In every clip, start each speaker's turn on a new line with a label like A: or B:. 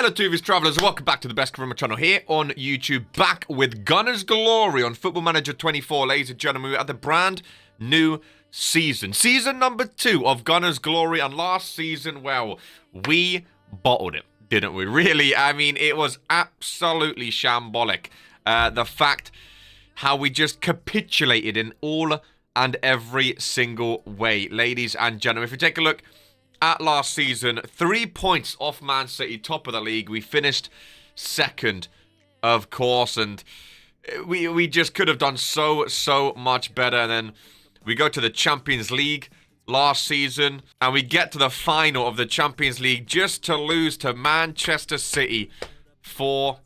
A: Hello TV's Travellers, welcome back to the best career channel here on YouTube, back with Gunners Glory on Football Manager 24, ladies and gentlemen. We're at the brand new season. Season number 2 of Gunners Glory, and last season, well, we bottled it, didn't we? Really, I mean, it was absolutely shambolic. The fact how we just capitulated in all and every single way, ladies and gentlemen. If you take a look at last season, 3 points off Man City, top of the league. We finished second, of course, and we just could have done so much better. And then we go to the Champions League last season, and we get to the final of the Champions League just to lose to Manchester City 4-3.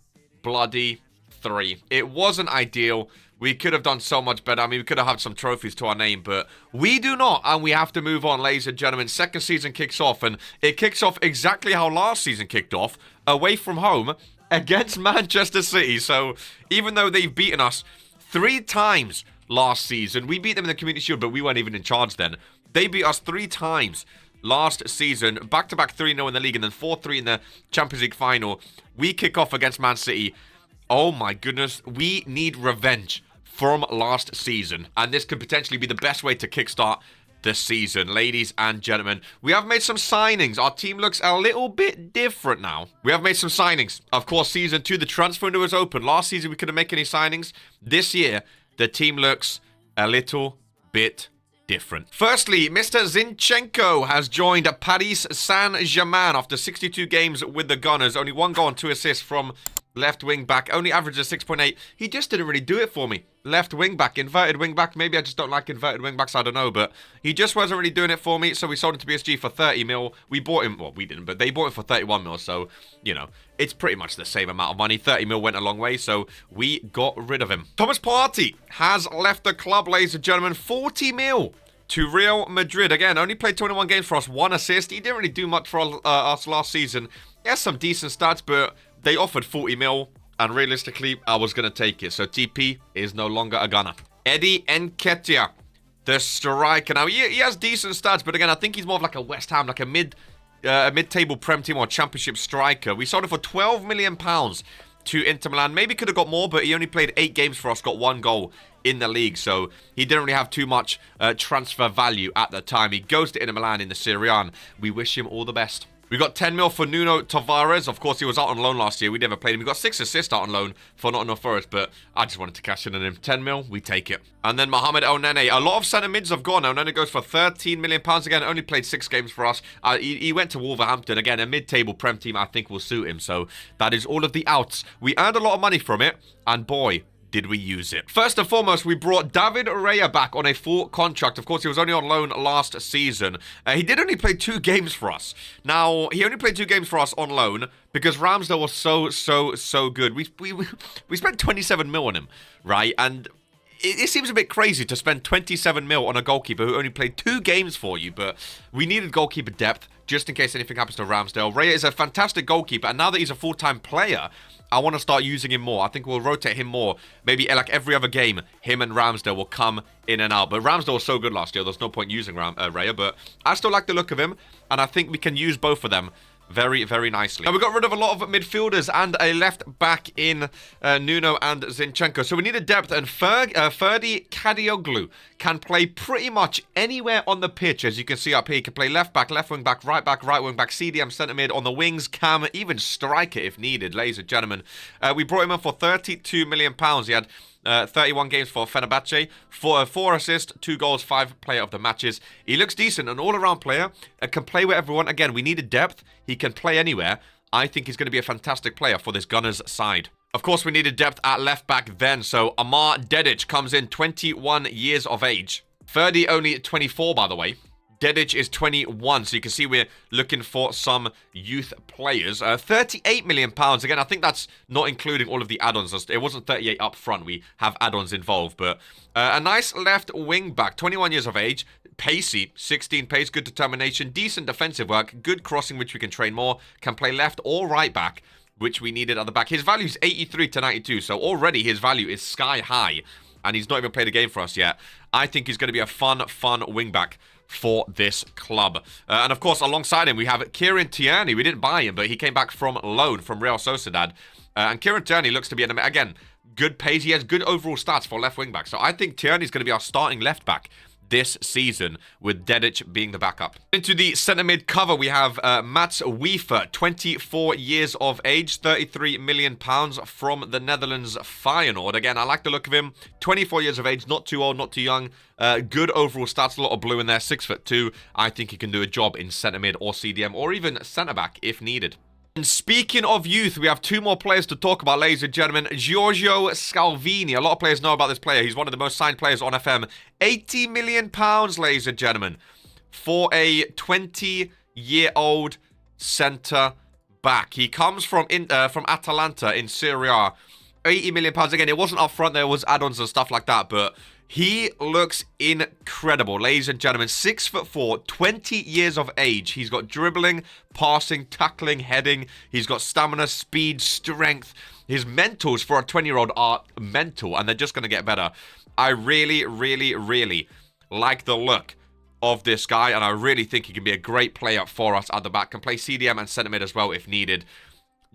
A: It wasn't ideal. We could have done so much better. I mean, we could have had some trophies to our name, but we do not, and we have to move on, ladies and gentlemen. Second season kicks off, and it kicks off exactly how last season kicked off, away from home against Manchester City. So even though they've beaten us 3 times last season, we beat them in the Community Shield, but we weren't even in charge then. They beat us 3 times last season, back-to-back 3-0 in the league, and then 4-3 in the Champions League final. We kick off against Man City. Oh my goodness, we need revenge from last season, and this could potentially be the best way to kickstart this season, ladies and gentlemen. We have made some signings. Our team looks a little bit different now. We have made some signings. Of course, season 2, the transfer window is open. Last season, we couldn't make any signings. This year, the team looks a little bit different. Firstly, Mr. Zinchenko has joined Paris Saint-Germain after 62 games with the Gunners. Only 1 goal and 2 assists from left wing back. Only averages 6.8. He just didn't really do it for me. Left wing back, inverted wing back. Maybe I just don't like inverted wing backs. I don't know. But he just wasn't really doing it for me. So we sold him to PSG for 30 mil. We bought him. Well, we didn't, but they bought him for 31 mil. So, you know, it's pretty much the same amount of money. 30 mil went a long way. So we got rid of him. Thomas Partey has left the club, ladies and gentlemen. 40 mil. To Real Madrid. Again, only played 21 games for us. 1 assist. He didn't really do much for us last season. He has some decent stats, but they offered 40 mil, and realistically, I was going to take it. So TP is no longer a Gunner. Eddie Nketiah, the striker. Now, he has decent stats, but again, I think he's more of like a West Ham, like a mid-table Prem team or Championship striker. We sold him for £12 million to Inter Milan. Maybe could have got more, but he only played 8 games for us, got 1 goal in the league, so he didn't really have too much transfer value at the time. He goes to Inter Milan in the Serie A, and we wish him all the best. We got 10 mil for Nuno Tavares. Of course, he was out on loan last year. We never played him. We got 6 assists out on loan for Nottingham Forest, but I just wanted to cash in on him. 10 mil, we take it. And then Mohamed El Nene. A lot of centre mids have gone. El Nene goes for £13 million. Again, only played 6 games for us. He went to Wolverhampton. Again, a mid-table Prem team I think will suit him. So that is all of the outs. We earned a lot of money from it, and boy, did we use it. First and foremost, we brought David Raya back on a full contract. Of course, he was only on loan last season. He did only play 2 games for us. Now, he only played 2 games for us on loan because Ramsdale was so good. We spent 27 mil on him, right? And it seems a bit crazy to spend 27 mil on a goalkeeper who only played 2 games for you, but we needed goalkeeper depth just in case anything happens to Ramsdale. Raya is a fantastic goalkeeper, and now that he's a full-time player, I want to start using him more. I think we'll rotate him more. Maybe like every other game, him and Ramsdale will come in and out. But Ramsdale was so good last year, there's no point using Raya. But I still like the look of him, and I think we can use both of them very, very nicely. Now, we got rid of a lot of midfielders and a left back in Nuno and Zinchenko. So we needed depth, and Ferdi Kadioglu can play pretty much anywhere on the pitch. As you can see up here, he can play left back, left wing back, right wing back, CDM, centre mid, on the wings, cam, even striker if needed, ladies and gentlemen. We brought him in for £32 million. He had 31 games for Fenerbahce, 4 assists, 2 goals, 5 player of the matches. He looks decent, an all-around player, can play with everyone. Again, we needed depth. He can play anywhere. I think he's going to be a fantastic player for this Gunners side. Of course, we needed depth at left back then, so Amar Dedic comes in, 21 years of age. Ferdi only 24, by the way. Dedic is 21, so you can see we're looking for some youth players. £38 million. Again, I think that's not including all of the add-ons. It wasn't 38 up front. We have add-ons involved. But a nice left wing back, 21 years of age. Pacey, 16 pace, good determination, decent defensive work, good crossing, which we can train more. Can play left or right back, which we needed at the back. His value is 83 to 92, so already his value is sky high. And he's not even played a game for us yet. I think he's going to be a fun wing back for this club. And of course, alongside him, we have Kieran Tierney. We didn't buy him, but he came back from loan from Real Sociedad. And Kieran Tierney looks to be, again, good pace. He has good overall stats for left wing back. So I think Tierney's going to be our starting left back this season, with Dedic being the backup. Into the centre mid cover, we have Mats Wiefer, 24 years of age, £33 million from the Netherlands Feyenoord. Again, I like the look of him. 24 years of age, not too old, not too young. Good overall stats, a lot of blue in there, 6'2". I think he can do a job in centre mid or CDM or even centre back if needed. And speaking of youth, we have two more players to talk about, ladies and gentlemen. Giorgio Scalvini. A lot of players know about this player. He's one of the most signed players on FM. £80 million, ladies and gentlemen, for a 20-year-old centre-back. He comes from Atalanta in Serie A. £80 million. Again, it wasn't up front. There was add-ons and stuff like that, but he looks incredible, ladies and gentlemen. 6'4", 20 years of age. He's got dribbling, passing, tackling, heading. He's got stamina, speed, strength. His mentals for a 20-year-old are mental, and they're just going to get better. I really, really, really like the look of this guy, and I really think he can be a great player for us at the back. Can play CDM and centre mid as well if needed.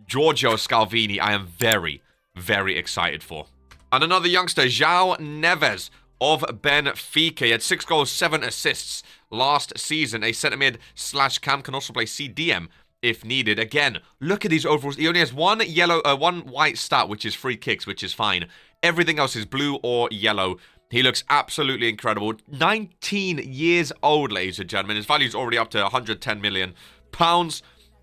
A: Giorgio Scalvini, I am very, very excited for. And another youngster, João Neves of Benfica. He had 6 goals, 7 assists last season. A centre mid / cam, can also play CDM if needed. Again, look at these overalls. He only has one white stat, which is free kicks, which is fine. Everything else is blue or yellow. He looks absolutely incredible. 19 years old, ladies and gentlemen. His value is already up to £110 million.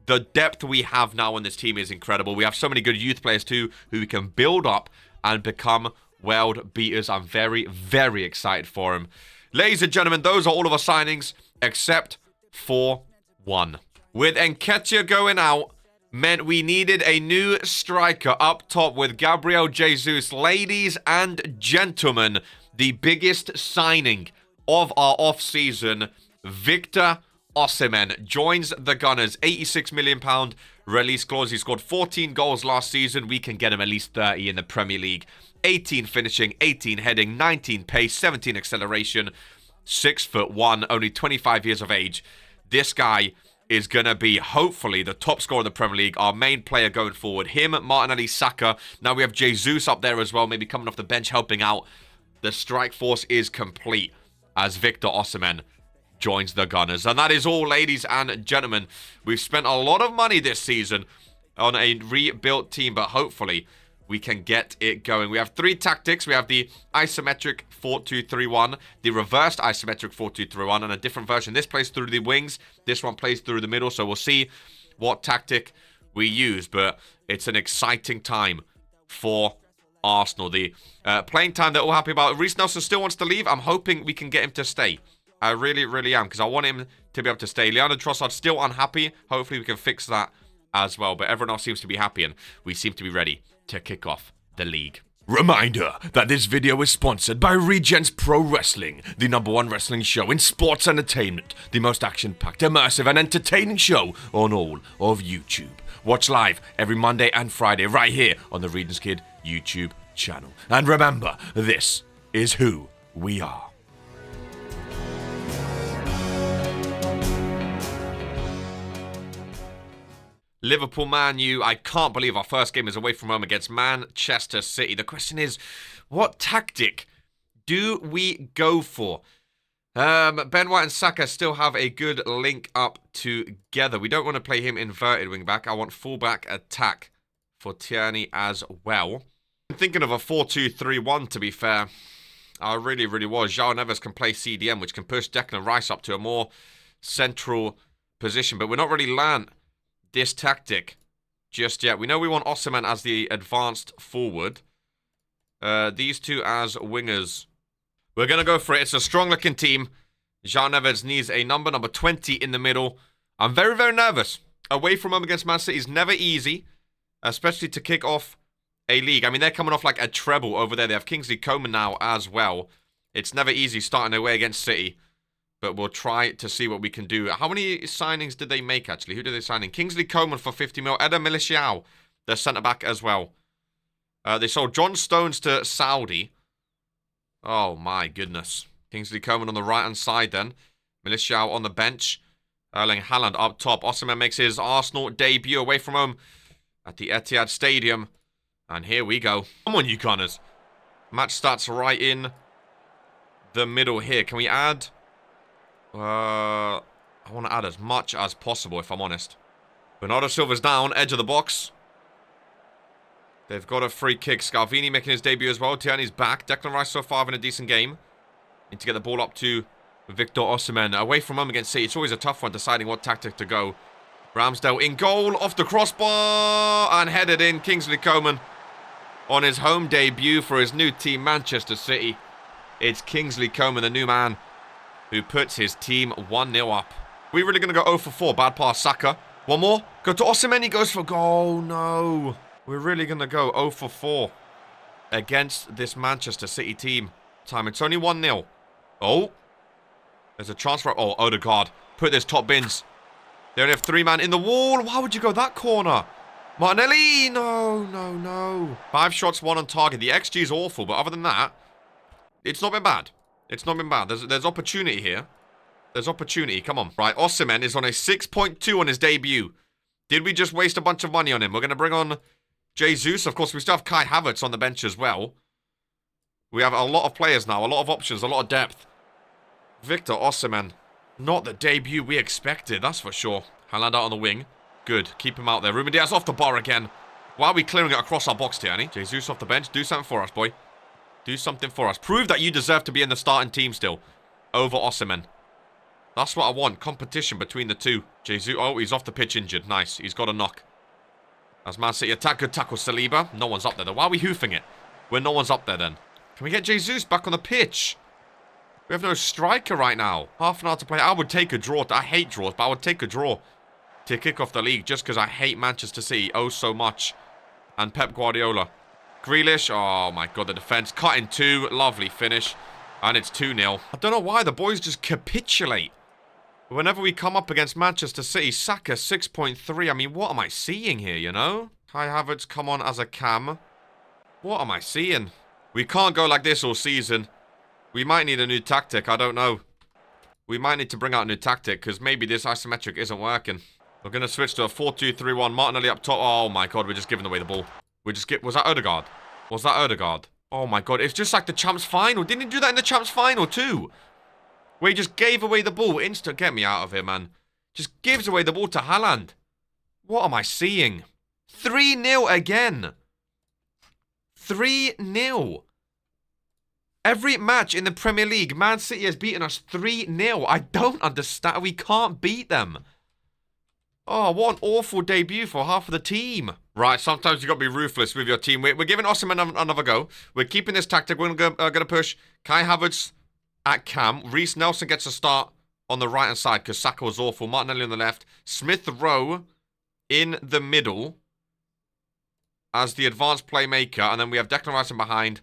A: The depth we have now on this team is incredible. We have so many good youth players too, who we can build up and become world beaters. I'm very, very excited for him. Ladies and gentlemen, those are all of our signings except for one. With Nketiah going out, meant we needed a new striker up top with Gabriel Jesus. Ladies and gentlemen, the biggest signing of our off-season, Victor Osimhen joins the Gunners. £86 million release clause. He scored 14 goals last season. We can get him at least 30 in the Premier League. 18 finishing, 18 heading, 19 pace, 17 acceleration, 6'1", only 25 years of age. This guy is going to be, hopefully, the top scorer in the Premier League, our main player going forward. Him, Martinelli, Saka. Now we have Jesus up there as well, maybe coming off the bench, helping out. The strike force is complete as Victor Osimhen joins the Gunners. And that is all, ladies and gentlemen. We've spent a lot of money this season on a rebuilt team, but hopefully we can get it going. We have 3 tactics. We have the isometric 4-2-3-1, the reversed isometric 4-2-3-1, and a different version. This plays through the wings. This one plays through the middle. So we'll see what tactic we use. But it's an exciting time for Arsenal. The playing time they're all happy about. Reece Nelson still wants to leave. I'm hoping we can get him to stay. I really, really am, because I want him to be able to stay. Leandro Trossard still unhappy. Hopefully we can fix that as well. But everyone else seems to be happy, and we seem to be ready to kick off the league. Reminder that this video is sponsored by Regents Pro Wrestling, the #1 wrestling show in sports entertainment, the most action-packed, immersive, and entertaining show on all of YouTube. Watch live every Monday and Friday right here on the regents-k-i-d YouTube channel. And remember, this is who we are. Liverpool, Man U. I can't believe our first game is away from home against Manchester City. The question is, what tactic do we go for? Ben White and Saka still have a good link up together. We don't want to play him inverted wing back. I want fullback attack for Tierney as well. I'm thinking of a 4-2-3-1, to be fair. I really, really was. João Neves can play CDM, which can push Declan Rice up to a more central position. But we're not really learnt this tactic just yet. We know we want Osimhen as the advanced forward. These two as wingers. We're going to go for it. It's a strong-looking team. João Neves needs a number 20 in the middle. I'm very, very nervous. Away from home against Man City is never easy, especially to kick off a league. I mean, they're coming off like a treble over there. They have Kingsley Coman now as well. It's never easy starting away against City. But we'll try to see what we can do. How many signings did they make, actually? Who did they sign in? Kingsley Coman for 50 mil. Eder Militiao, their centre-back as well. They sold John Stones to Saudi. Oh, my goodness. Kingsley Coman on the right-hand side then. Militiao on the bench. Erling Haaland up top. Osimhen makes his Arsenal debut away from home at the Etihad Stadium. And here we go. Come on, you Gunners. Match starts right in the middle here. Can we add? I want to add as much as possible, if I'm honest. Bernardo Silva's down, edge of the box. They've got a free kick. Scalvini making his debut as well. Tierney's back. Declan Rice so far having a decent game. Need to get the ball up to Victor Osimhen. Away from home against City. It's always a tough one deciding what tactic to go. Ramsdale in goal. Off the crossbar. And headed in. Kingsley Coman on his home debut for his new team, Manchester City. It's Kingsley Coman, the new man, who puts his team 1-0 up. We're really going to go 0 for 4. Bad pass. Saka. One more. Go to Osimhen. He goes for goal. No. We're really going to go 0 for 4 against this Manchester City team. Time. It's only 1-0. Oh. There's a chance for... Oh, Odegaard. Put this top bins. They only have 3 man in the wall. Why would you go that corner? Martinelli. No, no, no. 5 shots, 1 on target. The XG is awful, but other than that, it's not been bad. It's not been bad. There's opportunity here. There's opportunity. Come on. Right, Osimhen is on a 6.2 on his debut. Did we just waste a bunch of money on him? We're going to bring on Jesus. Of course, we still have Kai Havertz on the bench as well. We have a lot of players now. A lot of options. A lot of depth. Victor Osimhen. Not the debut we expected. That's for sure. Haaland out on the wing. Good. Keep him out there. Ruben Dias off the bar again. Why are we clearing it across our box, Tierney? Jesus off the bench. Do something for us, boy. Do something for us. Prove that you deserve to be in the starting team still. Over Osimhen. That's what I want. Competition between the two. Jesus. Oh, he's off the pitch injured. Nice. He's got a knock. As Man City attack. Good tackle, Saliba. No one's up there, though. Why are we hoofing it when no one's up there, then? Can we get Jesus back on the pitch? We have no striker right now. Half an hour to play. I would take a draw. I hate draws, but I would take a draw to kick off the league just because I hate Manchester City oh so much. And Pep Guardiola. Grealish. Oh, my God. The defense. Cut in 2. Lovely finish. And it's 2-0. I don't know why the boys just capitulate. Whenever we come up against Manchester City, Saka 6.3. I mean, what am I seeing here, you know? Kai Havertz come on as a cam. What am I seeing? We can't go like this all season. We might need a new tactic. I don't know. We might need to bring out a new tactic because maybe this isometric isn't working. We're going to switch to a 4-2-3-1. Martinelli up top. Oh, my God. We're just giving away the ball. Was that Odegaard? Was that Odegaard? Oh, my God. It's just like the Champs Final. Didn't he do that in the Champs Final too? Where he just gave away the ball. Instant. Get me out of here, man. Just gives away the ball to Haaland. What am I seeing? 3-0 again. 3-0. Every match in the Premier League, Man City has beaten us 3-0. I don't understand. We can't beat them. Oh, what an awful debut for half of the team. Right, sometimes you've got to be ruthless with your team. We're giving Osimhen another go. We're keeping this tactic. We're going to push Kai Havertz at cam. Reece Nelson gets a start on the right-hand side because Saka was awful. Martinelli on the left. Smith Rowe in the middle as the advanced playmaker. And then we have Declan Rice in behind.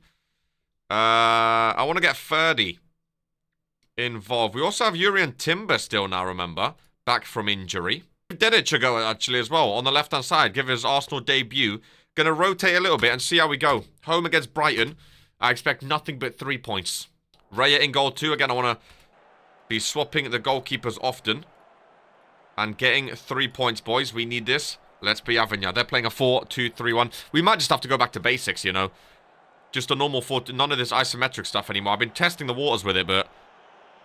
A: I want to get Ferdy involved. We also have Urian Timber still now, remember. Back from injury. Dedic should go actually as well on the left-hand side. Give his Arsenal debut. Going to rotate a little bit and see how we go. Home against Brighton. I expect nothing but 3 points. Raya in goal too. Again, I want to be swapping the goalkeepers often. And getting 3 points, boys. We need this. Let's be having ya. They're playing a 4-2-3-1. We might just have to go back to basics, you know. Just a normal 4. None of this isometric stuff anymore. I've been testing the waters with it, but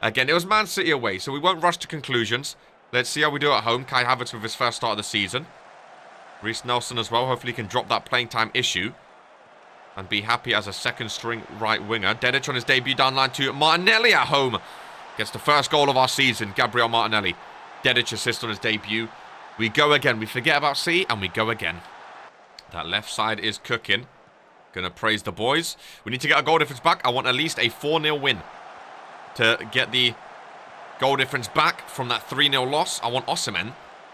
A: again, it was Man City away, so we won't rush to conclusions. Let's see how we do at home. Kai Havertz with his first start of the season. Reece Nelson as well. Hopefully he can drop that playing time issue and be happy as a second string right winger. Dedic on his debut down line to Martinelli at home. Gets the first goal of our season. Gabriel Martinelli. Dedic assist on his debut. We go again. We forget about City and we go again. That left side is cooking. Gonna praise the boys. We need to get a goal difference back. I want at least a 4-0 win to get the goal difference back from that 3-0 loss. I want Osimhen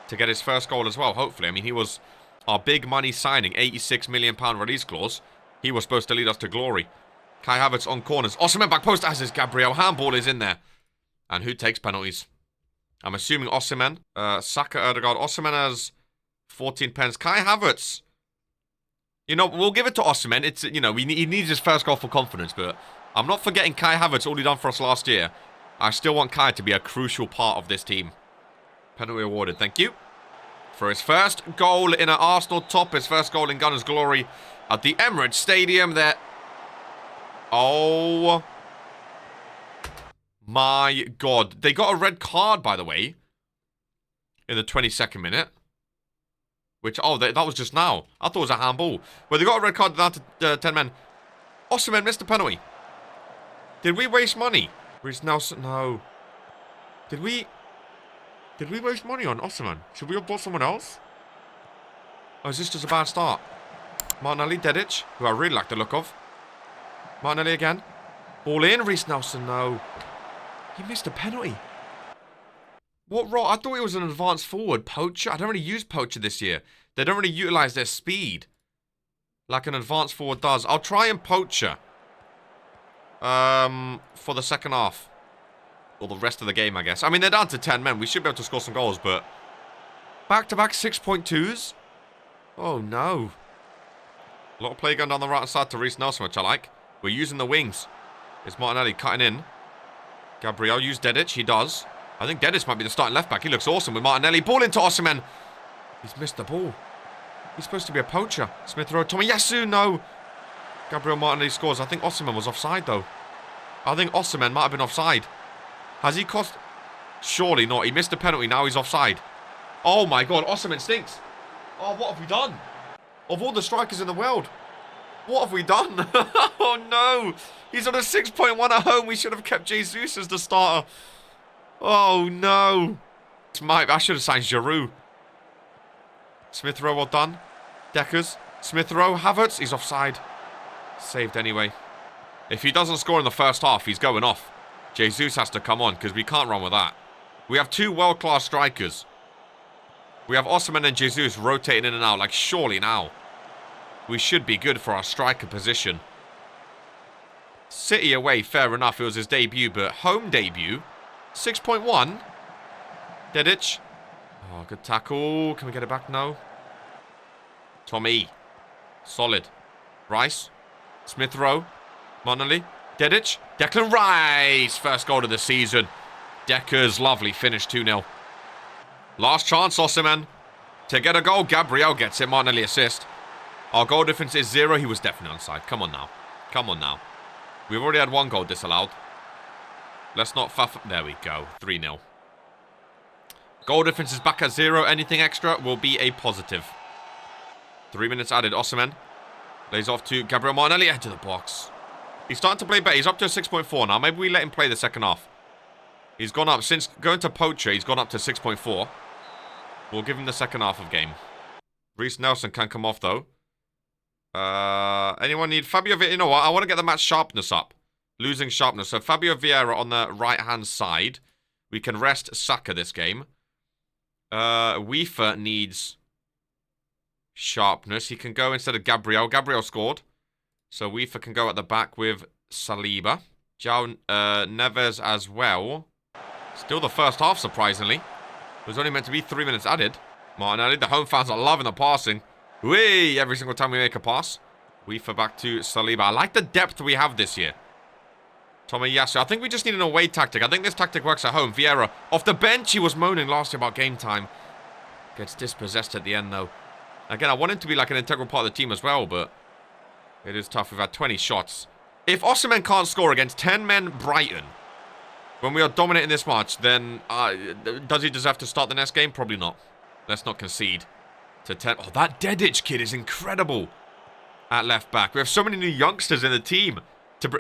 A: to get his first goal as well, hopefully. I mean, he was our big money signing, £86 million release clause. He was supposed to lead us to glory. Kai Havertz on corners. Osimhen back post, as is Gabriel. Handball is in there. And who takes penalties? I'm assuming Osimhen. Saka, Odegaard. Osimhen has 14 pens. Kai Havertz. You know, we'll give it to Osimhen. It's, you know, he needs his first goal for confidence, but I'm not forgetting Kai Havertz, all he done for us last year. I still want Kai to be a crucial part of this team. Penalty awarded. Thank you. For his first goal in an Arsenal top. His first goal in Gunners' glory at the Emirates Stadium there. Oh my God. They got a red card, by the way, in the 22nd minute. Which, oh, that was just now. I thought it was a handball. But they got a red card down to 10 men. Osimhen missed the penalty. Did we waste money? Reece Nelson, no. Did we waste money on Osimhen? Should we have bought someone else? Or is this just a bad start? Martinelli, Dedic, who I really like the look of. Martinelli again. Ball in, Reece Nelson, no. He missed a penalty. What role? I thought he was an advanced forward. Poacher? I don't really use Poacher this year. They don't really utilize their speed like an advanced forward does. I'll try and Poacher for the second half. Or the rest of the game, I guess. I mean, they're down to 10 men. We should be able to score some goals, but back-to-back 6.2s? Oh, no. A lot of play going down the right side to Reece Nelson, which I like. We're using the wings. It's Martinelli cutting in. Gabriel used Dedic. He does. I think Dedic might be the starting left-back. He looks awesome with Martinelli. Ball into Osimhen. He's missed the ball. He's supposed to be a poacher. Smith Rowe. Tomiyasu, no. Gabriel Martinelli scores. I think Osimhen was offside, though. I think Osimhen might have been offside. Has he cost... Surely not. He missed a penalty. Now he's offside. Oh, my God. Osimhen stinks. Oh, what have we done? Of all the strikers in the world, what have we done? Oh, no. He's on a 6.1 at home. We should have kept Jesus as the starter. Oh, no. I should have signed Giroud. Smith Rowe, well done. Deckers. Smith Rowe. Havertz. He's offside. Saved anyway. If he doesn't score in the first half, he's going off. Jesus has to come on because we can't run with that. We have two world-class strikers. We have Osimhen and Jesus rotating in and out. Like, surely now we should be good for our striker position. City away, fair enough. It was his debut, but home debut. 6.1. Dedic. Oh, good tackle. Can we get it back? No. Tommy. Solid. Rice. Smith Rowe. Martinelli. Dedic. Declan Rice. First goal of the season. Decker's lovely finish 2-0. Last chance, Osimhen. To get a goal, Gabriel gets it. Martinelli assist. Our goal difference is 0. He was definitely onside. Come on now. Come on now. We've already had 1 goal disallowed. Let's not faff. There we go. 3-0. Goal difference is back at 0. Anything extra will be a positive. 3 minutes added. Osimhen lays off to Gabriel Martinelli. Into the box. He's starting to play better. He's up to a 6.4 now. Maybe we let him play the second half. He's gone up. Since going to Poacher, he's gone up to 6.4. We'll give him the second half of game. Reece Nelson can come off, though. Anyone need Fabio Vieira? You know what? I want to get the match sharpness up. Losing sharpness. So Fabio Vieira on the right-hand side. We can rest Saka this game. Weaver needs sharpness. He can go instead of Gabriel. Gabriel scored. So Weaver can go at the back with Saliba. João Neves as well. Still the first half, surprisingly. It was only meant to be 3 minutes added. Martinelli, the home fans are loving the passing. Whee! Every single time we make a pass. Weaver back to Saliba. I like the depth we have this year. Tomiyasu. I think we just need an away tactic. I think this tactic works at home. Vieira off the bench. He was moaning last year about game time. Gets dispossessed at the end, though. Again, I want him to be like an integral part of the team as well, but it is tough. We've had 20 shots. If Osimhen can't score against 10 men Brighton, when we are dominating this match, then does he deserve to start the next game? Probably not. Let's not concede to 10. Oh, that Dedic kid is incredible at left back. We have so many new youngsters in the team.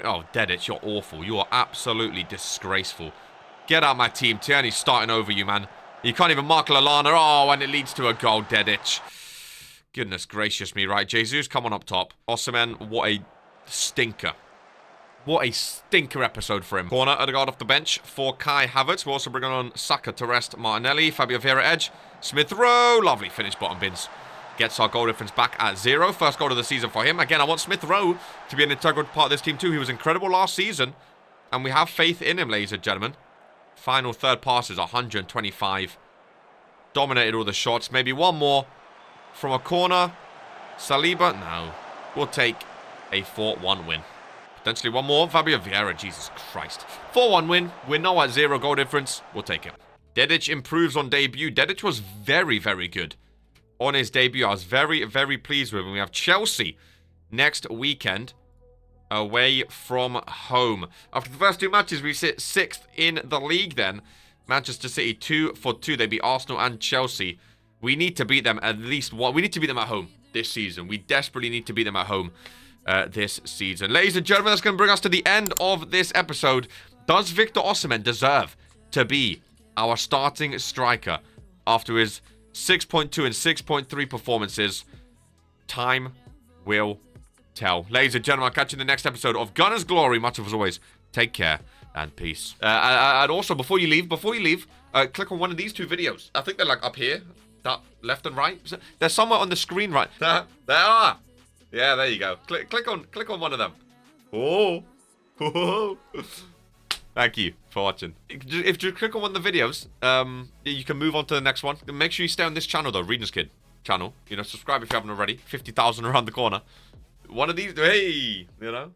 A: Oh, Dedic, you're awful. You are absolutely disgraceful. Get out my team. Tierney's starting over you, man. You can't even mark Lallana. Oh, and it leads to a goal, Dedic. Goodness gracious me, right? Jesus, come on up top. Osimhen, what a stinker. What a stinker episode for him. Corner, Odegaard off the bench for Kai Havertz. We're also bringing on Saka to rest Martinelli. Fabio Vieira edge. Smith Rowe. Lovely finish, bottom bins. Gets our goal difference back at 0. First goal of the season for him. Again, I want Smith Rowe to be an integral part of this team too. He was incredible last season. And we have faith in him, ladies and gentlemen. Final third pass is 125. Dominated all the shots. Maybe one more from a corner. Saliba. No. We'll take a 4-1 win. Potentially one more. Fabio Vieira, Jesus Christ. 4-1 win. We're now at 0 goal difference. We'll take it. Dedic improves on debut. Dedic was very, very good on his debut. I was very, very pleased with him. We have Chelsea next weekend away from home. After the first 2 matches, we sit 6th in the league then. Manchester City 2-2. They beat Arsenal and Chelsea. We need to beat them at least one. We need to beat them at home this season. We desperately need to beat them at home this season. Ladies and gentlemen, that's going to bring us to the end of this episode. Does Victor Osimhen deserve to be our starting striker after his 6.2 and 6.3 performances? Time will tell. Ladies and gentlemen, I'll catch you in the next episode of Gunner's Glory. Much as always, take care and peace. And also, before you leave, click on one of these 2 videos. I think they're like up here, that left and right. They're somewhere on the screen right. There are. Yeah, there you go. Click on one of them. Oh. Thank you for watching. If you click on one of the videos, you can move on to the next one. Make sure you stay on this channel though, regents-k-i-d channel. You know, subscribe if you haven't already. 50,000 around the corner. One of these, hey, you know.